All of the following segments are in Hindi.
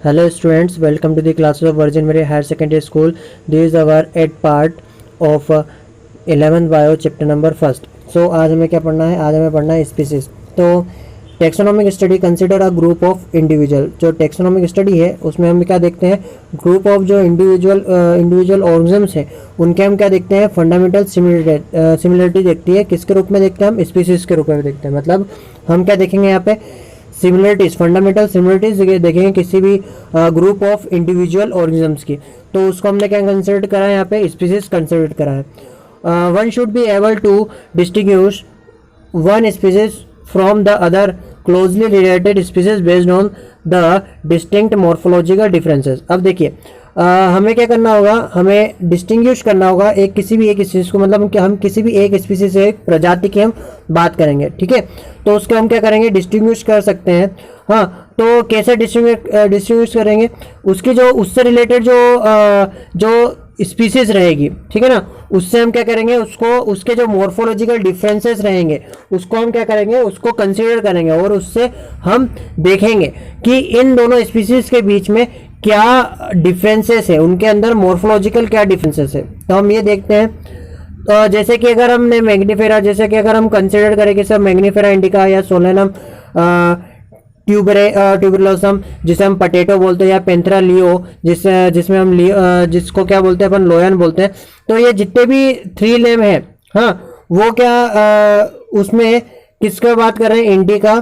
Hello students, welcome to the classes of Virgin Mary Higher Secondary School. This is our 8th part of 11th bio chapter number 1st. So आज हमें क्या पढ़ना है? आज हमें पढ़ना है स्पीसीज. तो taxonomic study consider a group of individual. जो टेक्सोनॉमिक स्टडी है उसमें हम क्या देखते हैं? ग्रुप ऑफ जो इंडिविजुअल ऑर्गेनिजम्स हैं उनके हम क्या देखते हैं? फंडामेंटल सिमिलरिटी देखती है. किसके रूप में देखते हैं? हम स्पीसीज के रूप में देखते हैं. मतलब हम क्या देखेंगे यहाँ पे? सिमिलरिटीज, फंडामेंटल सिमिलरिटीज देखेंगे किसी भी ग्रुप ऑफ इंडिविजुअल ऑर्गेनिजम्स की. तो उसको हमने क्या कंसिडर करा है? यहाँ पे स्पीसीज कंसिडर करा है. One should be able to distinguish one species from the other closely related species based on the distinct morphological differences. अब देखिए हमें क्या करना होगा? हमें डिस्टिंग्विश करना होगा एक किसी भी एक स्पीसीज को. मतलब हम किसी भी एक स्पीसीज से एक प्रजाति की हम बात करेंगे, ठीक है? तो उसको हम क्या करेंगे? डिस्टिंग्विश कर सकते हैं. हाँ, तो कैसे डिस्टिंग्विश करेंगे? उसकी जो उससे रिलेटेड जो स्पीसीज रहेगी, ठीक है ना, उससे हम क्या करेंगे? उसको उसके जो मॉर्फोलॉजिकल डिफरेंसेस रहेंगे उसको हम क्या करेंगे? उसको कंसीडर करेंगे और उससे हम देखेंगे कि इन दोनों स्पीसीज के बीच में क्या डिफरेंसेस है, उनके अंदर मॉर्फोलॉजिकल क्या डिफरेंसेस है. तो हम ये देखते हैं. तो जैसे कि अगर हमने मैग्नीफेरा, जैसे कि अगर हम कंसिडर करें कि सर मैग्नीफेरा इंडिका या सोलेनम ट्यूबरोसम जिसे हम पटेटो बोलते हैं, या पेंथरा लियो जिसमें हम जिसको क्या बोलते हैं अपन? लोयन बोलते हैं. तो ये जितने भी थ्री नेम है, हाँ, वो क्या उसमें किसका बात कर रहे हैं? इंडिका,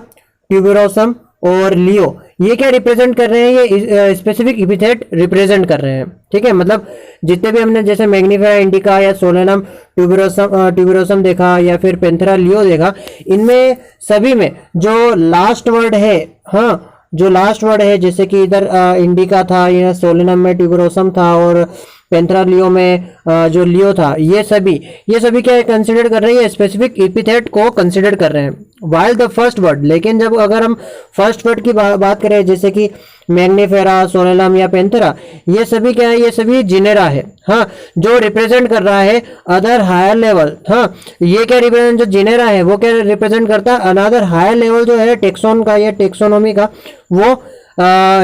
ट्यूबरोसम और लियो. ये क्या रिप्रेजेंट कर रहे हैं? ये स्पेसिफिक एपिथेट रिप्रेजेंट कर रहे हैं, ठीक है? मतलब जितने भी हमने जैसे मैग्नीफेरा इंडिका या सोलेनम ट्यूबरोसम देखा या फिर पेंथरा लियो देखा, इनमें सभी में जो लास्ट वर्ड है, हाँ, जो लास्ट वर्ड है, जैसे कि इधर इंडिका था, या सोलेनम में ट्यूबरोसम था और पेंथरा लियो में जो लियो था, ये सभी क्या कंसिडर कर रहे हैं? स्पेसिफिक एपिथेट को कंसिडर कर रहे हैं. वाइल द फर्स्ट वर्ड, लेकिन जब अगर हम फर्स्ट वर्ड की बात करें जैसे कि मैग्नीफेरा, सोलेनम या पेंथरा, ये सभी क्या है? ये सभी जिनेरा है, हाँ, जो रिप्रेजेंट कर रहा है अदर हायर लेवल. हाँ, ये क्या रिप्रेजेंट, जो जिनेरा है वो क्या रिप्रेजेंट करता है? अनदर हायर लेवल जो है टेक्सोन का या टेक्सोनोमी का, वो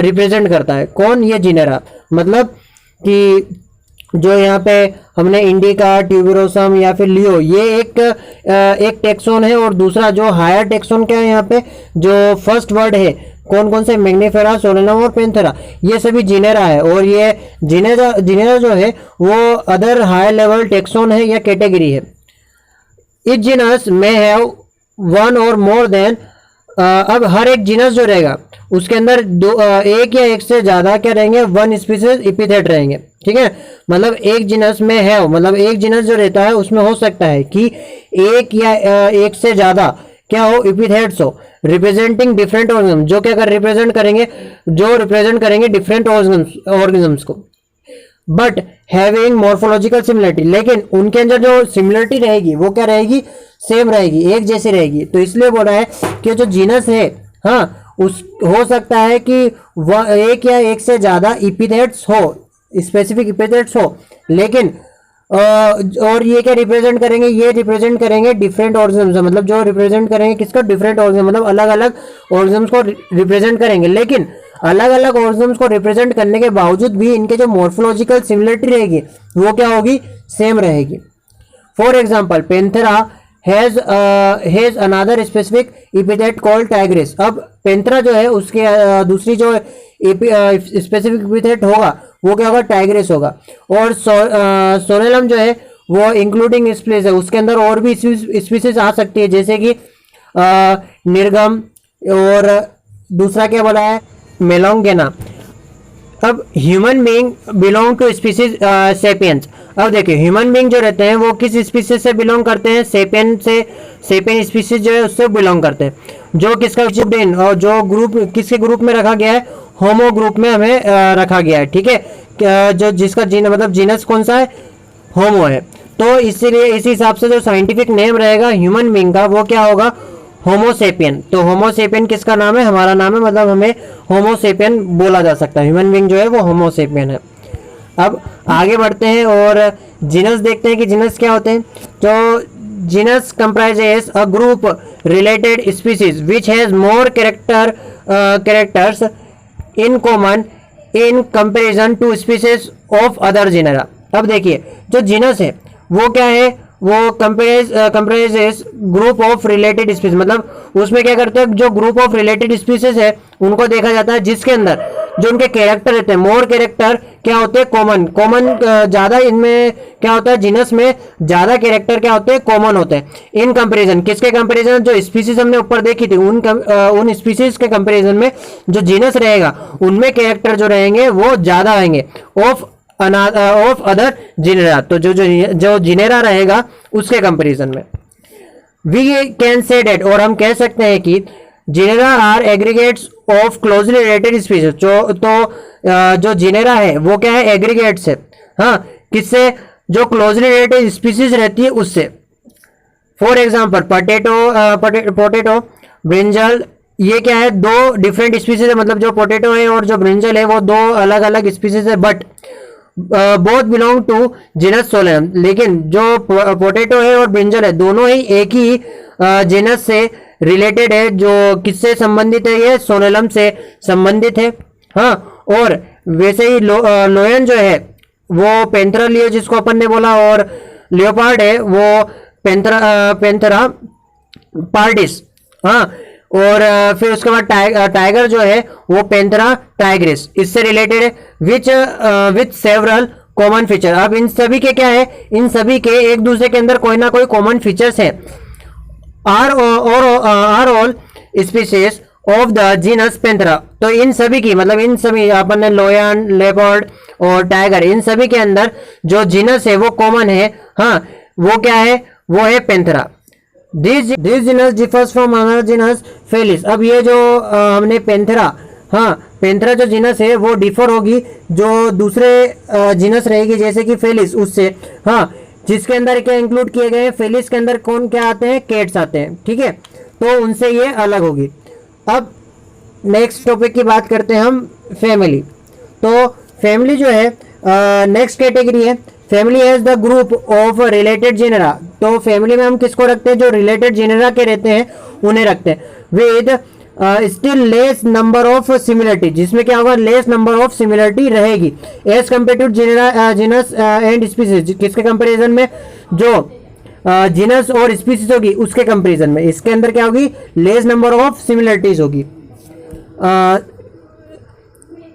रिप्रेजेंट करता है. कौन? ये जिनेरा. मतलब कि जो यहाँ पे हमने इंडिका, ट्यूबरोसम या फिर लियो, ये एक टेक्सोन है, और दूसरा जो हायर टेक्सोन क्या है यहाँ पे? जो फर्स्ट वर्ड है, कौन कौन से? मैग्नीफेरा, सोलेनम और पेंथरा, ये सभी जिनेरा है. और ये जिनेरा जो है वो अदर हायर लेवल टेक्सोन है या कैटेगरी है. इच जिनस में हैव वन और मोर देन. अब हर एक जिनस जो रहेगा उसके अंदर एक या एक से ज्यादा क्या रहेंगे? वन स्पीसीज एपिथेट रहेंगे, ठीक है? मतलब एक जिनस में है, मतलब एक जिनस जो रहता है उसमें हो सकता है कि एक या एक से ज्यादा क्या हो? एपिथेट्स हो रिप्रेजेंटिंग डिफरेंट ऑर्गेनिज्म, जो क्या कर रिप्रेजेंट करेंगे डिफरेंट ऑर्गेनिजम्स को. बट हैविंग मॉर्फोलॉजिकल सिमिलरिटी, लेकिन उनके अंदर जो सिमिलरिटी रहेगी वो क्या रहेगी? सेम रहेगी, एक जैसी रहेगी. तो इसलिए बोला है कि जो जीनस है, हाँ, उस हो सकता है कि एक या एक से ज्यादा एपिथेट्स हो, स्पेसिफिक एपिथेट्स हो, लेकिन और ये क्या रिप्रेजेंट करेंगे? ये रिप्रेजेंट करेंगे डिफरेंट ऑर्गेनिज्म्स. मतलब जो रिप्रेजेंट करेंगे किसको? डिफरेंट ऑर्गेनिज्म, मतलब अलग अलग ऑर्गेनिज्म्स को रिप्रेजेंट करेंगे. लेकिन अलग अलग ऑर्गेनिज्म्स को रिप्रेजेंट करने के बावजूद भी इनके जो मॉर्फोलॉजिकल सिमिलरिटी रहेगी वो क्या होगी? सेम रहेगी. For example, पेंथरा has another specific epithet called Tigris. अब पेंथरा जो है उसके दूसरी जो स्पेसिफिक एपिथेट होगा वो क्या होगा? टाइग्रिस होगा. और सोलेनम जो है वो इंक्लूडिंग स्पीसीज है, उसके अंदर और भी स्पीसीज आ सकती है, जैसे कि निर्गम, और दूसरा क्या बोला है? मेलोंगेना. अब human being belong to species sapiens. अब देखिए ह्यूमन बीइंग जो रहते हैं वो किस स्पीसीज से बिलोंग करते हैं? सेपियन स्पीसीज जो है उससे बिलोंग करते हैं. जो किसका ब्रेन और जो ग्रुप किसके ग्रुप में रखा गया है? होमो ग्रुप में हमें रखा गया है, ठीक है? जो जिसका मतलब जीनस कौन सा है? होमो है. तो इसीलिए इसी हिसाब से जो साइंटिफिक नेम रहेगा ह्यूमन बीइंग का वो क्या होगा? होमोसेपियन. तो होमोसेपियन किसका नाम है? हमारा नाम है. मतलब हमें होमोसेपियन बोला जा सकता है. ह्यूमन बीइंग जो है वो होमोसेपियन है. अब आगे बढ़ते हैं और जीनस देखते हैं कि जीनस क्या होते हैं. तो genus comprises a group related species which has more characters in common in comparison to species of other genera. अब देखिए जो जीनस है वो क्या है, वो comprises group of related species, मतलब उसमें क्या करते हैं, जो ग्रुप ऑफ रिलेटेड स्पीसीज है उनको देखा जाता है, जिसके अंदर जो उनके कैरेक्टर रहते हैं, मोर कैरेक्टर क्या होते हैं, कॉमन ज्यादा, इनमें क्या होता है, जीनस में ज्यादा कैरेक्टर क्या होते हैं, कॉमन होते हैं। इन कंपैरिजन, किसके कंपैरिजन, जो स्पीसीज हमने ऊपर देखी थी उन स्पीसीज के कंपैरिजन में जो जीनस रहेगा उनमें कैरेक्टर जो रहेंगे वो ज्यादा आएंगे ऑफ अदर जिनेरा। तो जो जिनेरा रहेगा उसके कंपैरिजन में वी कैन से डेट, और हम कह सकते हैं कि genera are aggregates of closely related species. जो जिनेरा है वो क्या है, एग्रीगेट्स है, हाँ, किससे, जो क्लोजली रिलेटेड स्पीसीज रहती है उससे। फॉर एग्जाम्पल पोटैटो, ब्रिंजल, ये क्या है, दो डिफरेंट स्पीसीज है, मतलब जो पोटैटो है और जो ब्रिंजल है वो दो अलग अलग स्पीसीज है, but both belong to genus solanum. लेकिन जो पोटैटो है और ब्रिंजल है दोनों ही एक ही जीनस से रिलेटेड है, जो किससे संबंधित है, ये सोलेनम से संबंधित है, हाँ। और वैसे ही लोयन जो है वो पैंथेरा लियो जिसको अपन ने बोला, और लियोपार्ड है वो पैंथेरा पार्डिस, हाँ। और फिर उसके बाद टाइगर जो है वो पैंथेरा टाइग्रिस, इससे रिलेटेड है, विच सेवरल कॉमन फीचर। अब इन सभी के क्या है, इन सभी के एक दूसरे के अंदर कोई ना कोई कॉमन फीचर्स है। Are all species of the genus panthera. तो इन सभी की, मतलब इन सभी अपन ने लोयन, लेपर्ड और टाइगर, इन सभी के अंदर जो जीनस है वो कॉमन है, हाँ, वो क्या है, वो है panthera. This genus differs from another genus felis. अब ये जो हमने पैंथेरा, हाँ, पैंथेरा जो जीनस है वो डिफर होगी जो दूसरे जीनस रहेगी जैसे कि फेलिस उससे, हाँ, जिसके अंदर क्या इंक्लूड किए गए हैं, फेलिस के अंदर कौन क्या आते हैं, कैट्स आते हैं, ठीक है, तो उनसे ये अलग होगी। अब नेक्स्ट टॉपिक की बात करते हैं हम, फैमिली। तो फैमिली जो है नेक्स्ट कैटेगरी है, family has the group of related genera. तो फैमिली में हम किसको रखते हैं, जो रिलेटेड जेनेरा के रहते हैं उन्हें रखते हैं, with still less number of similarity, जिसमें क्या होगा, लेस नंबर ऑफ सिमिलरिटी रहेगी as compare to genus and species. किसके कंपेरिजन में, जो जीनस और स्पीसीज होगी उसके कंपेरिजन में, इसके अंदर क्या होगी, लेस नंबर ऑफ सिमिलरिटीज होगी।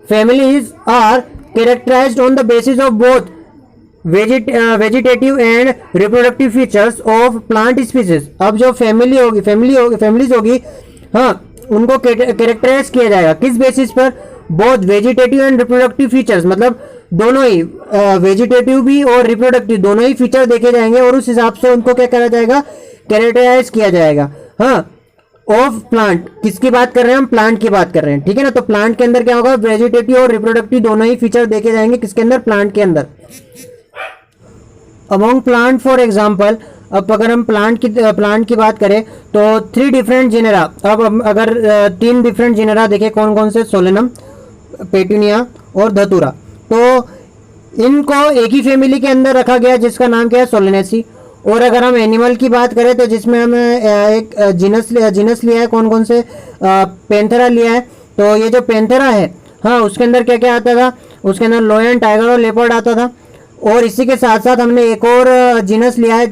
Families are characterised on the basis of both vegetative and reproductive features of plant species. अब जो फैमिलीज होगी, हाँ, उनको कैरेक्टराइज किया जाएगा किस बेसिस पर, both vegetative and reproductive features, मतलब दोनों ही वेजिटेटिव भी और रिप्रोडक्टिव दोनों ही फीचर देखे जाएंगे और उस हिसाब से उनको क्या करा जाएगा, कैरेक्टराइज किया जाएगा, हाँ, ऑफ प्लांट। किसकी बात कर रहे हैं हम, प्लांट की बात कर रहे हैं, ठीक है ना। तो प्लांट के अंदर क्या होगा, वेजिटेटिव और रिप्रोडक्टिव दोनों ही फीचर देखे जाएंगे, किसके अंदर, प्लांट के अंदर। अमोंग प्लांट फॉर एग्जाम्पल, अब अगर हम प्लांट की बात करें तो 3 डिफरेंट जिनेरा। अब अगर 3 डिफरेंट जिनेरा देखें कौन कौन से, सोलेनम, पेटूनिया और धतूरा। तो इनको एक ही फैमिली के अंदर रखा गया जिसका नाम क्या है, सोलेनेसी। और अगर हम एनिमल की बात करें तो जिसमें हमने एक जीनस लिया है, कौन कौन से, पैंथेरा लिया है। तो ये जो पैंथेरा है, हाँ, उसके अंदर क्या क्या आता था, उसके अंदर लोयन, टाइगर और लेपर्ड आता था। और इसी के साथ साथ हमने एक और जीनस लिया है,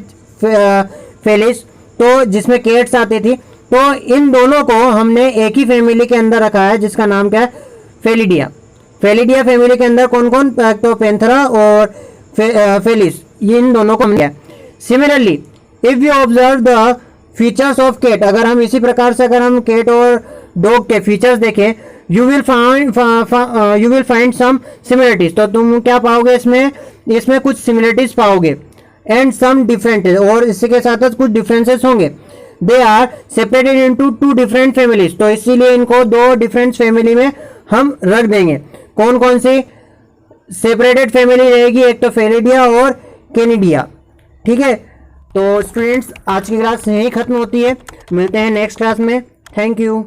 फेलिस, तो जिसमें कैट्स आती थी। तो इन दोनों को हमने एक ही फैमिली के अंदर रखा है जिसका नाम क्या है, फेलिडिया। फेलिडिया फैमिली के अंदर कौन कौन, तो पैंथेरा और फेलिस, ये इन दोनों को हमने। Similarly if you observe the features of cat, अगर हम इसी प्रकार से अगर हम कैट और डॉग के फीचर्स देखें, you will find some similarities. तो तुम क्या पाओगे, इसमें कुछ सिमिलरिटीज पाओगे, एंड सम डिफरेंट, और इसी के साथ साथ कुछ डिफरेंसेस होंगे। They are separated into 2 different families. तो इसीलिए इनको 2 डिफरेंट फैमिली में हम रख देंगे। कौन कौन सी सेपरेटेड फैमिली रहेगी, एक तो फेलिडिया और कैनिडिया, ठीक है। तो स्टूडेंट्स, आज की क्लास यहीं खत्म होती है, मिलते हैं नेक्स्ट क्लास में। Thank you.